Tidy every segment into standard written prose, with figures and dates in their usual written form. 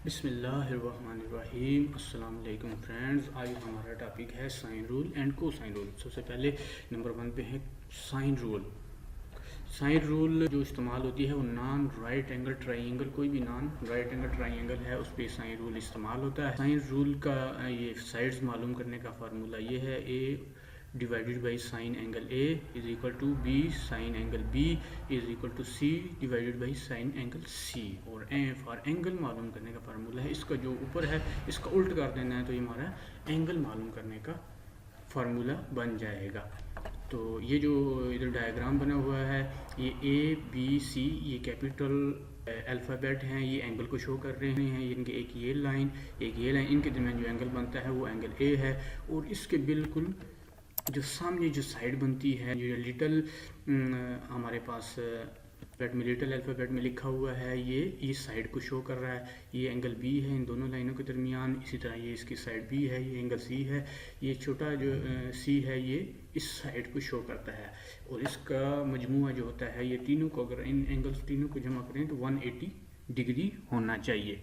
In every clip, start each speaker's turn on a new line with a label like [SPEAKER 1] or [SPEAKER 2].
[SPEAKER 1] बिस्मिल्लाहिर्रहमानिर्रहीम। अस्सलाम वालेकुम फ्रेंड्स। आज हमारा टॉपिक है sine rule and cosine rule. सबसे पहले नंबर 1 पे है साइन रूल। साइन रूल जो इस्तेमाल होती है वो नॉन राइट एंगल ट्राइंगल, कोई भी नॉन राइट एंगल ट्राइंगल है उस पर साइन रूल इस्तेमाल होता है। साइन रूल का ये साइड्स मालूम करने का फार्मूला ये है, A divided by sine angle A is equal to B sine angle B is equal to C divided by sine angle C. और फॉर एंगल मालूम करने का फार्मूला है, इसका जो ऊपर है इसका उल्ट कर देना है तो ये हमारा एंगल मालूम करने का फार्मूला बन जाएगा। तो ये जो इधर डायग्राम बना हुआ है ये ए बी सी ये कैपिटल अल्फ़ाबेट हैं, ये एंगल को शो कर रहे हैं। इनके एक ये लाइन इनके दरमियान जो एंगल बनता है वो एंगल ए है। और इसके बिल्कुल जो सामने जो साइड बनती है, जो लिटल हमारे पास लिटल अल्फ़ाबेट में लिखा हुआ है, ये साइड को शो कर रहा है। ये एंगल बी है इन दोनों लाइनों के दरमियान। इसी तरह ये इसकी साइड बी है, ये एंगल सी है। ये छोटा जो सी है ये इस साइड को शो करता है। और इसका मजमुआ जो होता है ये तीनों को, अगर इन एंगल्स तीनों को जमा करें तो 180 डिग्री होना चाहिए।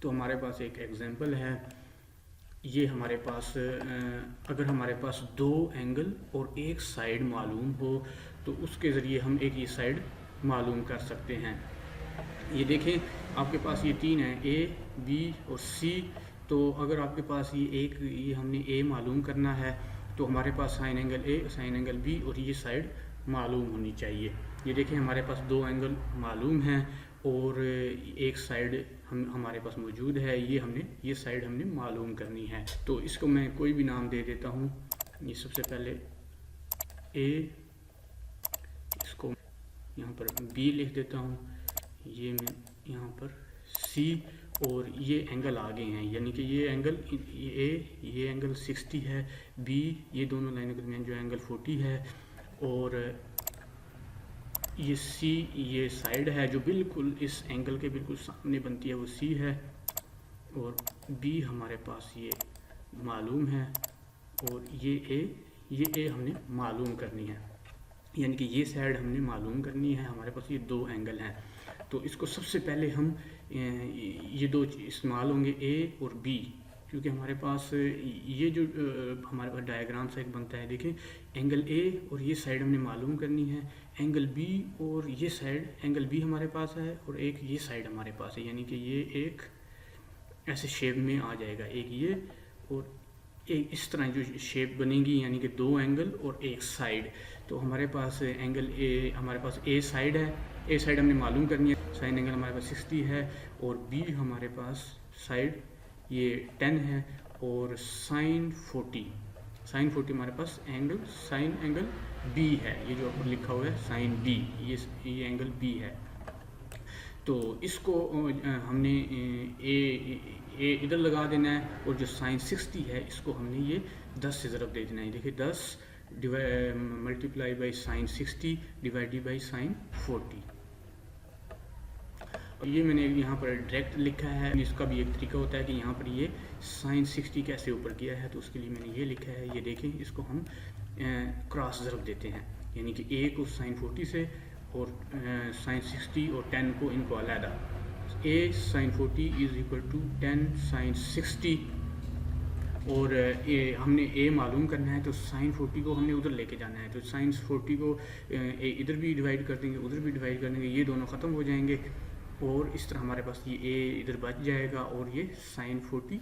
[SPEAKER 1] तो हमारे पास एक एग्जांपल है, ये हमारे पास अगर हमारे पास दो एंगल और एक साइड मालूम हो तो उसके ज़रिए हम एक ये साइड मालूम कर सकते हैं। ये देखें आपके पास ये तीन है, ए बी और सी। तो अगर आपके पास ये हमने ए मालूम करना है तो हमारे पास sine angle A sine angle B और ये साइड मालूम होनी चाहिए। ये देखें हमारे पास दो एंगल मालूम हैं और एक साइड हमारे पास मौजूद है। ये साइड हमने मालूम करनी है। तो इसको मैं कोई भी नाम दे देता हूँ। ये सबसे पहले ए, इसको यहाँ पर बी लिख देता हूँ, ये मैं यहाँ पर सी। और ये एंगल आगे हैं, यानी कि ये एंगल ये एंगल 60 है, बी ये दोनों लाइनों के दरमियान जो एंगल 40 है। और ये सी ये साइड है जो बिल्कुल इस एंगल के बिल्कुल सामने बनती है, वो सी है। और बी हमारे पास ये मालूम है और ये ए हमने मालूम करनी है, यानी कि ये साइड हमने मालूम करनी है। हमारे पास ये दो एंगल हैं तो इसको सबसे पहले हम ये दो इस्तेमाल होंगे ए और बी, क्योंकि हमारे पास ये जो हमारे पास डायग्राम सा एक बनता है। देखें एंगल ए और ये साइड हमने मालूम करनी है, एंगल बी और ये साइड एंगल बी हमारे पास है और एक ये साइड हमारे पास है, यानी कि ये एक ऐसे शेप में आ जाएगा, एक ये और एक इस तरह जो शेप बनेगी, यानी कि दो एंगल और एक साइड। तो हमारे पास एंगल ए हमारे पास ए साइड है, ए साइड हमने मालूम करनी है। साइन एंगल हमारे पास 60 है और बी हमारे पास साइड ये 10 है और साइन 40 हमारे पास एंगल साइन एंगल बी है। ये जो ऊपर लिखा हुआ है साइन बी, ये एंगल बी है। तो इसको हमने ए इधर लगा देना है और जो साइन 60 है इसको हमने ये 10 से ज़रब दे देना है। देखिए 10 multiply by sine 60 divided by sign 40। और ये मैंने यहाँ पर डायरेक्ट लिखा है। इसका भी एक तरीका होता है कि यहाँ पर ये साइन 60 कैसे ऊपर किया है, तो उसके लिए मैंने ये लिखा है। ये देखें इसको हम क्रॉस ज़रब देते हैं, यानी कि ए को साइन 40 से और साइन 60 और 10 को इनको अलहदा। A sine 40 is equal to 10 sine 60। और हमने ए मालूम करना है तो साइन 40 को हमने उधर लेके जाना है। तो साइन 40 को इधर भी डिवाइड कर देंगे, उधर भी डिवाइड कर देंगे, ये दोनों ख़त्म हो जाएंगे और इस तरह हमारे पास ये ए इधर बच जाएगा और ये साइन 40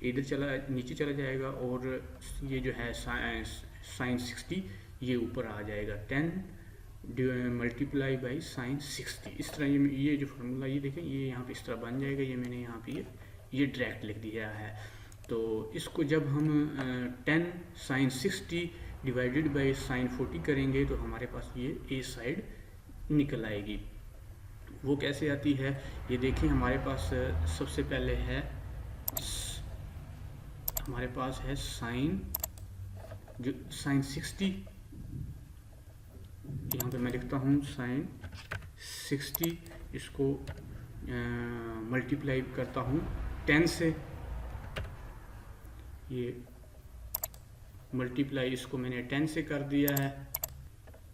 [SPEAKER 1] इधर नीचे चला जाएगा और ये जो है साइन 60 ये ऊपर आ जाएगा। 10 मल्टीप्लाई बाई साइन 60। इस तरह ये जो फार्मूला ये देखें ये यहाँ पे इस तरह बन जाएगा। ये मैंने यहाँ पे ये डायरेक्ट लिख दिया है। तो इसको जब हम 10 साइन 60 डिवाइडेड बाई साइन 40 करेंगे तो हमारे पास ये ए साइड निकल आएगी। वो कैसे आती है ये देखें। हमारे पास सबसे पहले है हमारे पास है साइन 60। यहाँ पे मैं लिखता हूँ साइन 60, इसको मल्टीप्लाई करता हूँ 10 से। ये मल्टीप्लाई इसको मैंने 10 से कर दिया है।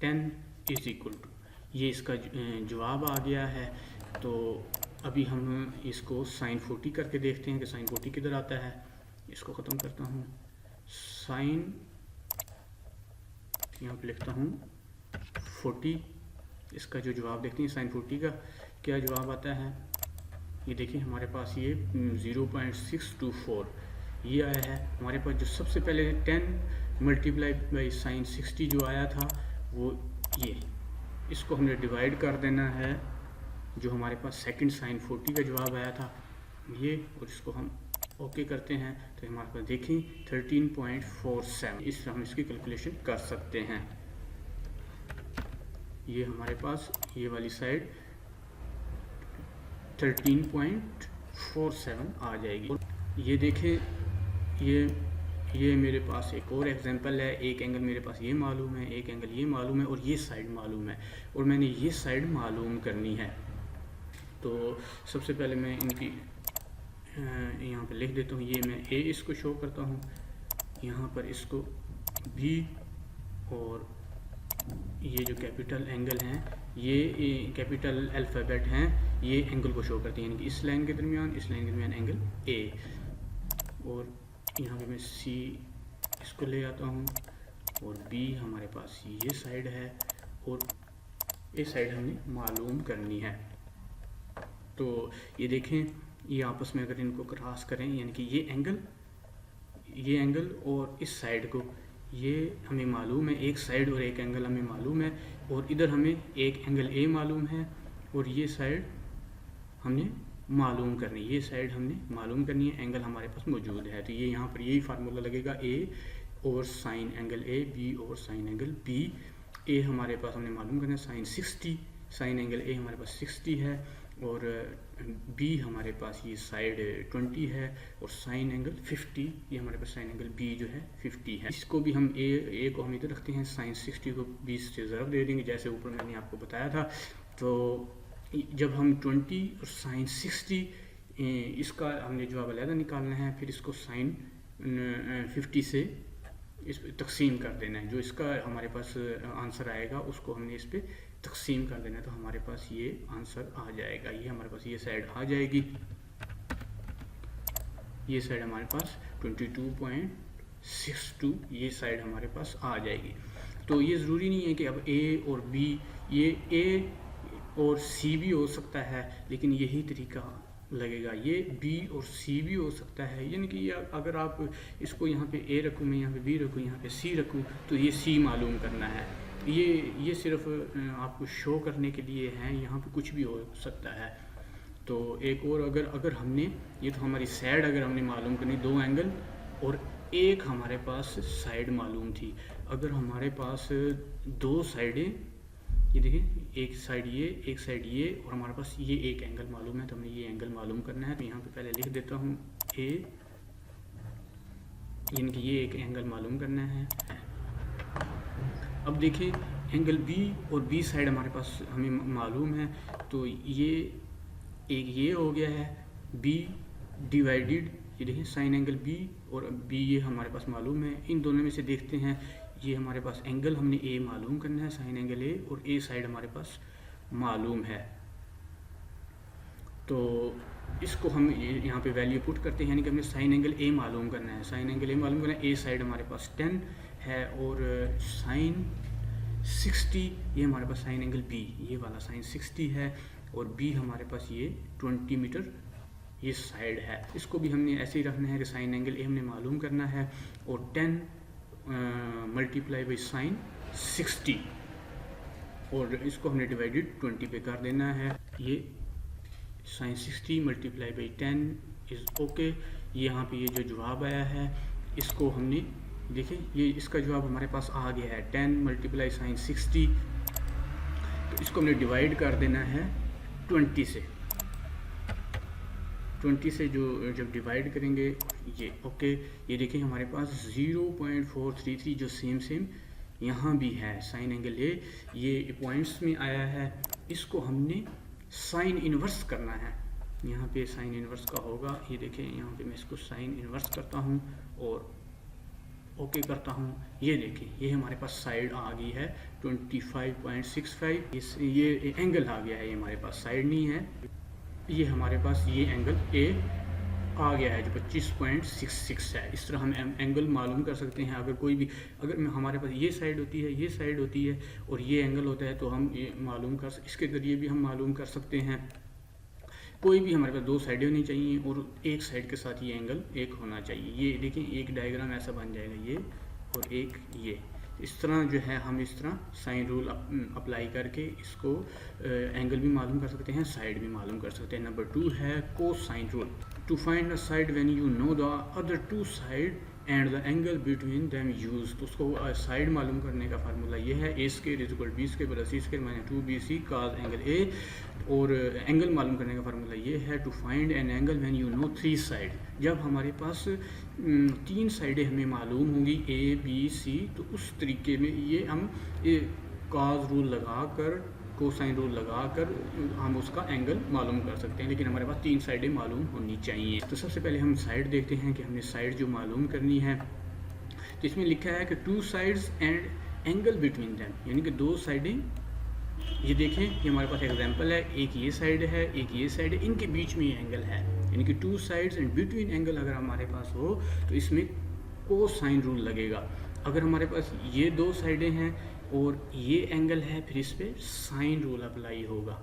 [SPEAKER 1] 10 इज इक्वल टू ये इसका जवाब आ गया है। तो अभी हम इसको साइन 40 करके देखते हैं कि साइन 40 किधर आता है। इसको ख़त्म करता हूँ, साइन यहाँ पे लिखता हूँ 40। इसका जो जवाब देखते हैं साइन 40 का क्या जवाब आता है। ये देखिए हमारे पास ये 0.624 ये आया है। हमारे पास जो सबसे पहले 10 मल्टीप्लाई बाई साइन 60 जो आया था वो ये, इसको हमने डिवाइड कर देना है। जो हमारे पास सेकंड साइन 40 का जवाब आया था ये, और इसको हम ओके करते हैं तो हमारे पास देखें 13.47। इससे हम इसकी कैलकुलेशन कर सकते हैं। ये हमारे पास ये वाली साइड 13.47 आ जाएगी। ये देखें, ये मेरे पास एक और एग्जांपल है। एक एंगल मेरे पास ये मालूम है, एक एंगल ये मालूम है और ये साइड मालूम है, और मैंने ये साइड मालूम करनी है। तो सबसे पहले मैं इनकी यहाँ पे लिख देता हूँ। ये मैं ए इसको शो करता हूँ, यहाँ पर इसको बी, और ये जो कैपिटल एंगल हैं ये कैपिटल अल्फ़ाबेट हैं, ये एंगल को शो करते हैं, यानी कि इस लाइन के दरमियान एंगल ए। और यहाँ पे मैं सी इसको ले आता हूँ, और बी हमारे पास ये साइड है, और ये साइड हमने मालूम करनी है। तो ये देखें, ये आपस में अगर इनको क्रॉस करें, यानी कि ये एंगल और इस साइड को, ये हमें मालूम है, एक साइड और एक एंगल हमें मालूम है, और इधर हमें एक एंगल ए मालूम है, और ये साइड हमने मालूम करनी है, ये साइड हमने मालूम करनी है, एंगल हमारे पास मौजूद है। तो ये यहाँ पर यही फार्मूला लगेगा, ए और साइन एंगल ए, बी और साइन एंगल बी। ए हमारे पास हमने मालूम करना है साइन 60, साइन एंगल ए हमारे पास 60 है, और बी हमारे पास ये साइड 20 है, और साइन एंगल 50, ये हमारे पास साइन एंगल बी जो है 50 है। इसको भी हम ए को हम इधर रखते हैं, साइन 60 को 20 से ज़रब दे देंगे, जैसे ऊपर मैंने आपको बताया था। तो जब हम 20 और साइन 60 इसका हमने जवाब अलग निकालना है, फिर इसको साइन 50 से इस पर तकसीम कर देना है। जो इसका हमारे पास आंसर आएगा उसको हमने इस पर तकसीम कर देना है, तो हमारे पास ये आंसर आ जाएगा। ये हमारे पास ये साइड आ जाएगी, ये साइड हमारे पास 22.62 ये साइड हमारे पास आ जाएगी। तो ये ज़रूरी नहीं है कि अब ए और बी, ये ए और सी भी हो सकता है, लेकिन यही तरीका लगेगा। ये बी और सी भी हो सकता है, यानी कि अगर आप इसको यहाँ पे ए रखूँ, मैं यहाँ पे बी रखूँ, यहाँ पे सी रखूँ, तो ये सी मालूम करना है। ये सिर्फ आपको शो करने के लिए हैं, यहाँ पे कुछ भी हो सकता है। तो एक और अगर हमने, ये तो हमारी साइड अगर हमने मालूम करनी, दो एंगल और एक हमारे पास साइड मालूम थी। अगर हमारे पास दो साइडें, ये देखिए एक साइड ये, एक साइड ये, और हमारे पास ये एक एंगल मालूम है, तो हमें ये एंगल मालूम करना है। तो यहाँ पे पहले लिख देता हूँ ए, यानी कि ये एक एंगल मालूम करना है। अब देखिए एंगल बी और बी साइड हमारे पास हमें मालूम है, तो ये एक ये हो गया है बी डिवाइडेड, ये देखिए साइन एंगल बी और बी ये हमारे पास मालूम है। इन दोनों में से देखते हैं, ये हमारे पास एंगल हमने ए मालूम करना है, साइन एंगल ए, और ए साइड हमारे पास मालूम है। तो इसको हम यहाँ पे वैल्यू पुट करते हैं, यानी कि हमने साइन एंगल ए मालूम करना है, साइन एंगल ए मालूम करना है। ए साइड हमारे पास 10 है, और साइन 60 ये हमारे पास साइन एंगल बी, ये वाला साइन 60 है, और बी हमारे पास ये 20 मीटर ये साइड है। इसको भी हमने ऐसे ही रखना है कि साइन एंगल ए हमने मालूम करना है, और 10 मल्टीप्लाई बाई साइन 60, और इसको हमने डिवाइडेड 20 पे कर देना है। ये sine 60 multiply by 10 is okay. यहाँ पे ये जो जवाब आया है, इसको हमने देखिए, ये इसका जवाब हमारे पास आ गया है 10 मल्टीप्लाई साइन 60। तो इसको हमने डिवाइड कर देना है 20 से। 20 से जो जब डिवाइड करेंगे ये ओके, ये देखिए हमारे पास 0.433 जो सेम यहाँ भी है। साइन एंगल ए ये पॉइंट्स में आया है, इसको हमने साइन इन्वर्स करना है। यहाँ पे साइन इन्वर्स का होगा, ये देखिए यहाँ पे मैं इसको साइन इन्वर्स करता हूँ और ओके करता हूँ। ये देखिए ये हमारे पास साइड आ गई है 25.65, ये एंगल आ गया है, ये हमारे पास साइड नहीं है। ये हमारे पास ये एंगल ए आ गया है जो 25.66 है। इस तरह हम एंगल मालूम कर सकते हैं। अगर कोई भी अगर हमारे पास ये साइड होती है, ये साइड होती है और ये एंगल होता है तो हम ये मालूम कर इसके ज़रिए भी हम मालूम कर सकते हैं। कोई भी हमारे पास दो साइडें होनी चाहिए और एक साइड के साथ ये एंगल एक होना चाहिए। ये देखें एक डायग्राम ऐसा बन जाएगा, ये और एक ये। इस तरह जो है हम इस तरह साइन रूल अप्लाई करके इसको एंगल भी मालूम कर सकते हैं, साइड भी मालूम कर सकते हैं। नंबर 2 है cosine rule. To find a side when you know the other two side and the angle between them use. तो उसको साइड मालूम करने का फार्मूला ये है, A square is equal B square plus C square minus 2bc cos angle A. और angle मालूम करने का फार्मूला ये है, to find an angle when you know 3 side. जब हमारे पास 3 साइडें हमें मालूम होंगी ए बी सी, तो उस तरीके में ये हम cos रूल लगा कर, कोसाइन रूल लगाकर हम उसका एंगल मालूम कर सकते हैं। लेकिन हमारे पास 3 साइडें मालूम होनी चाहिए। तो सबसे पहले हम साइड देखते हैं कि हमने साइड जो मालूम करनी है। तो इसमें लिखा है कि 2 sides and angle between them, यानी कि 2 साइडें। ये देखें, ये हमारे पास एग्जांपल है, एक ये साइड है, एक ये साइड है, इनके बीच में ये एंगल है, यानी कि 2 साइड्स एंड बिटवीन एंगल अगर हमारे पास हो तो इसमें कोसाइन रूल लगेगा। अगर हमारे पास ये 2 साइडें हैं और ये एंगल है, फिर इस पर साइन रूल अप्लाई होगा।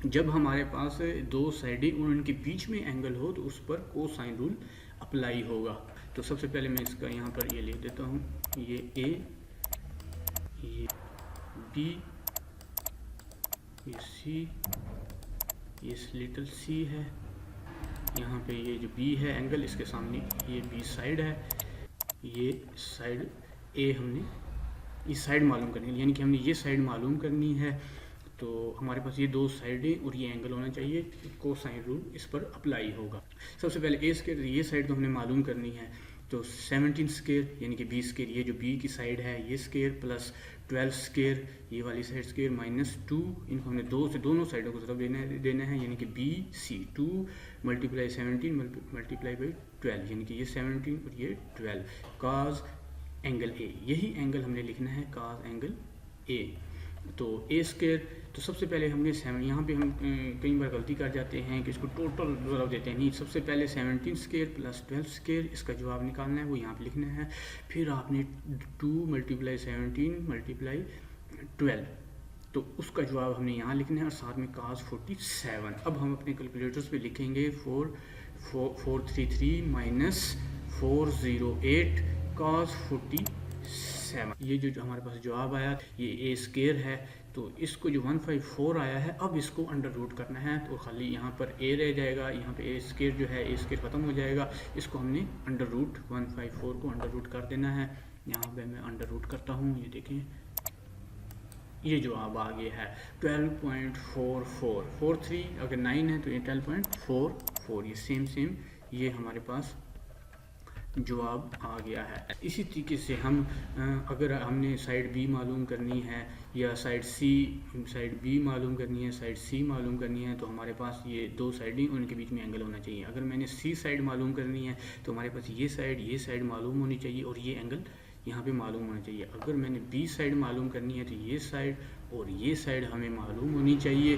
[SPEAKER 1] जब हमारे पास 2 साइडें और उनके बीच में एंगल हो तो उस पर कोसाइन रूल अप्लाई होगा। तो सबसे पहले मैं इसका यहाँ पर ये लिख देता हूँ, ये ए, ये बी, ये सी, ये लिटिल सी है, यहाँ पे ये जो बी है एंगल, इसके सामने ये बी साइड है, ये साइड ए हमने ये साइड मालूम करनी है, यानी कि हमने ये साइड मालूम करनी है। तो हमारे पास ये 2 साइडें और ये एंगल होना चाहिए, कोसाइन रूल इस पर अप्लाई होगा। सबसे पहले ए स्क्वायर, ये साइड तो हमने मालूम करनी है, तो 17 स्क्वायर यानी कि बी स्क्वायर, ये जो बी की साइड है ये स्क्वायर, प्लस 12 स्क्वायर ये वाली साइड स्क्वायर, माइनस 2, इनको हमने 2 से दोनों साइडों को तरफ देना है, यानी कि B C. 2 multiply 17 multiply by 12, यानी कि ये 17 और ये 12, cos एंगल ए। यही एंगल हमने लिखना है, cos एंगल ए। तो ए स्क्वायर, तो सबसे पहले हमने यहाँ पे हम कई बार गलती कर जाते हैं कि इसको टोटल ज़रूर देते हैं। नहीं, सबसे पहले 17 स्क्वायर प्लस 12 स्क्वायर, इसका जवाब निकालना है, वो यहाँ पे लिखना है। फिर आपने 2 मल्टीप्लाई 17 मल्टीप्लाई 12, तो उसका जवाब हमने यहाँ लिखना है और साथ में cos 47। अब हम अपने कैलकुलेटर्स पे लिखेंगे 433 माइनस 408 cos 47। ये जो हमारे पास जवाब आया ये ए स्क्वायर है, तो इसको जो 154 आया है, अब इसको अंडर रूट करना है, तो खाली यहाँ पर ए रह जाएगा, यहाँ पे ए स्क्वायर जो है ए स्क्वायर ख़त्म हो जाएगा, इसको हमने अंडर रूट 154 को अंडर रूट कर देना है। यहाँ पे मैं अंडर रूट करता हूँ, ये देखें ये जवाब आ गया है 12.44। 43 अगर 9 है तो ये 12.44, ये सेम ये हमारे पास जवाब आ गया है। इसी तरीके से हम अगर हमने साइड बी मालूम करनी है या साइड बी मालूम करनी है, साइड सी मालूम करनी है, तो हमारे पास ये 2 साइडें उनके बीच में एंगल होना चाहिए। अगर मैंने सी साइड मालूम करनी है तो हमारे पास ये साइड मालूम होनी चाहिए और ये एंगल यहाँ पे मालूम होना चाहिए। अगर मैंने बी साइड मालूम करनी है तो ये साइड और ये साइड हमें मालूम होनी चाहिए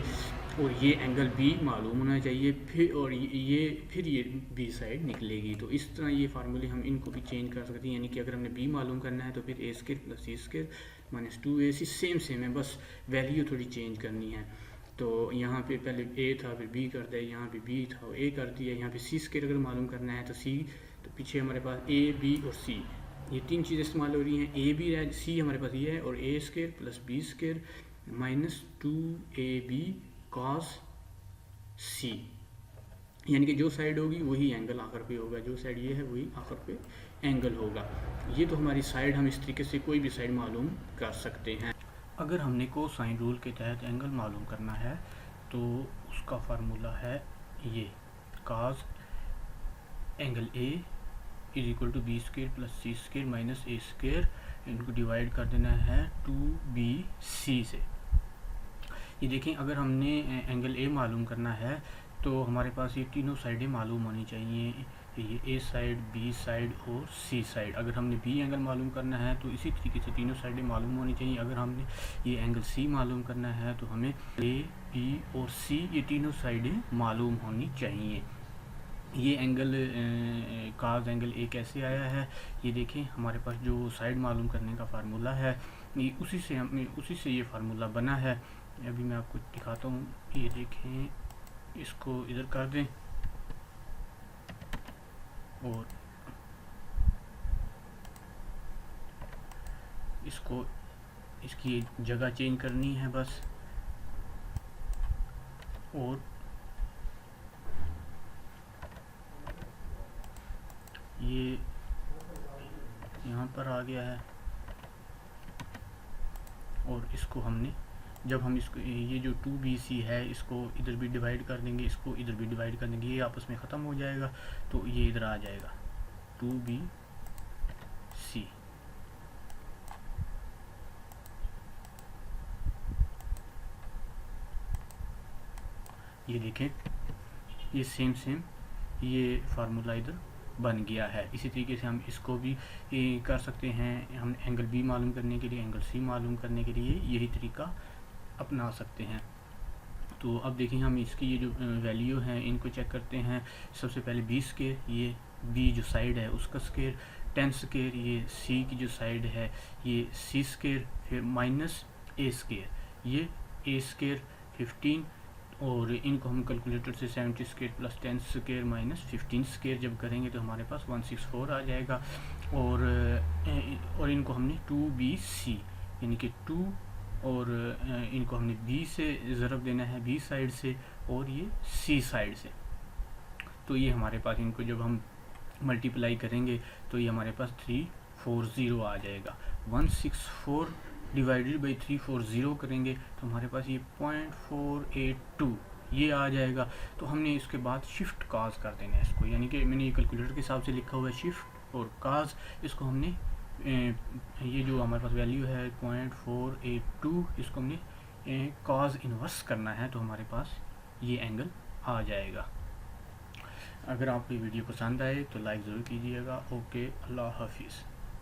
[SPEAKER 1] और ये एंगल बी मालूम होना चाहिए, फिर ये बी साइड निकलेगी। तो इस तरह ये फार्मूले हम इनको भी चेंज कर सकते हैं, यानी कि अगर हमने बी मालूम करना है तो फिर ए square plus C square minus 2ac, same है, बस वैल्यू थोड़ी चेंज करनी है। तो यहाँ पे पहले ए था फिर बी कर दिया, यहाँ पे बी था ए कर दिया, यहाँ पे सी स्क्वायर अगर मालूम करना है तो सी, तो पीछे हमारे पास ए बी और सी, ये 3 चीज़ें इस्तेमाल हो रही हैं। ए बी है, सी हमारे पास ये है, और A square plus B square minus 2ab cos C, यानी कि जो साइड होगी वही एंगल आखिर पे होगा, जो साइड ये है वही आखिर पे एंगल होगा। ये तो हमारी साइड, हम इस तरीके से कोई भी साइड मालूम कर सकते हैं। अगर हमने कोसाइन रूल के तहत एंगल मालूम करना है तो उसका फार्मूला है ये, cos angle A is equal to B square plus C square minus A square, इनको डिवाइड कर देना है 2bc से। ये देखें, अगर हमने एंगल ए मालूम करना है तो हमारे पास ये तीनों साइडें मालूम होनी चाहिए, ये ए साइड, बी साइड और सी साइड। अगर हमने बी एंगल मालूम करना है तो इसी तरीके से तीनों साइडें मालूम होनी चाहिए। अगर हमने ये एंगल सी मालूम करना है तो हमें ए, बी और सी ये तीनों साइडें मालूम होनी चाहिए। ये एंगल काज एंगल ए कैसे आया है, ये देखें, हमारे पास जो साइड मालूम करने का फार्मूला है ये उसी से ये फार्मूला बना है। अभी मैं आपको दिखाता हूँ। ये देखें, इसको इधर कर दें और इसको इसकी जगह चेंज करनी है बस, और ये यहाँ पर आ गया है। और इसको हमने जब हम इसको ये जो 2BC है इसको इधर भी डिवाइड कर देंगे, इसको इधर भी डिवाइड कर देंगे, ये आपस में ख़त्म हो जाएगा तो ये इधर आ जाएगा 2BC। ये देखें, ये सेम ये फार्मूला इधर बन गया है। इसी तरीके से हम इसको भी कर सकते हैं। हम एंगल बी मालूम करने के लिए, एंगल सी मालूम करने के लिए यही तरीका अपना सकते हैं। तो अब देखें, हम इसकी ये जो वैल्यू हैं इनको चेक करते हैं। सबसे पहले बी स्क्वायर, ये बी जो साइड है उसका स्क्वायर, 10 स्क्वायर ये सी की जो साइड है ये सी स्क्वायर, फिर माइनस ए स्क्वायर, ये ए स्क्वायर 15, और इनको हम कैलकुलेटर से 70 square plus 10 square minus 15 square जब करेंगे तो हमारे पास 164 आ जाएगा। और इनको हमने 2BC यानी कि 2, और इनको हमने बी से ज़रब देना है, बी साइड से, और ये सी साइड से। तो ये हमारे पास इनको जब हम मल्टीप्लाई करेंगे तो ये हमारे पास 340 आ जाएगा। 164 डिवाइडेड बाई 340 करेंगे तो हमारे पास ये 0.482 ये आ जाएगा। तो हमने इसके बाद शिफ्ट काज कर देना है इसको, यानी कि मैंने ये कैलकुलेटर के हिसाब से लिखा हुआ है शिफ्ट और काज, इसको हमने ये जो हमारे पास वैल्यू है 0.482 इसको हमने काज इन्वर्स करना है तो हमारे पास ये एंगल आ जाएगा। अगर आपको ये वीडियो पसंद आए तो लाइक ज़रूर कीजिएगा। ओके, अल्लाह हाफिज़।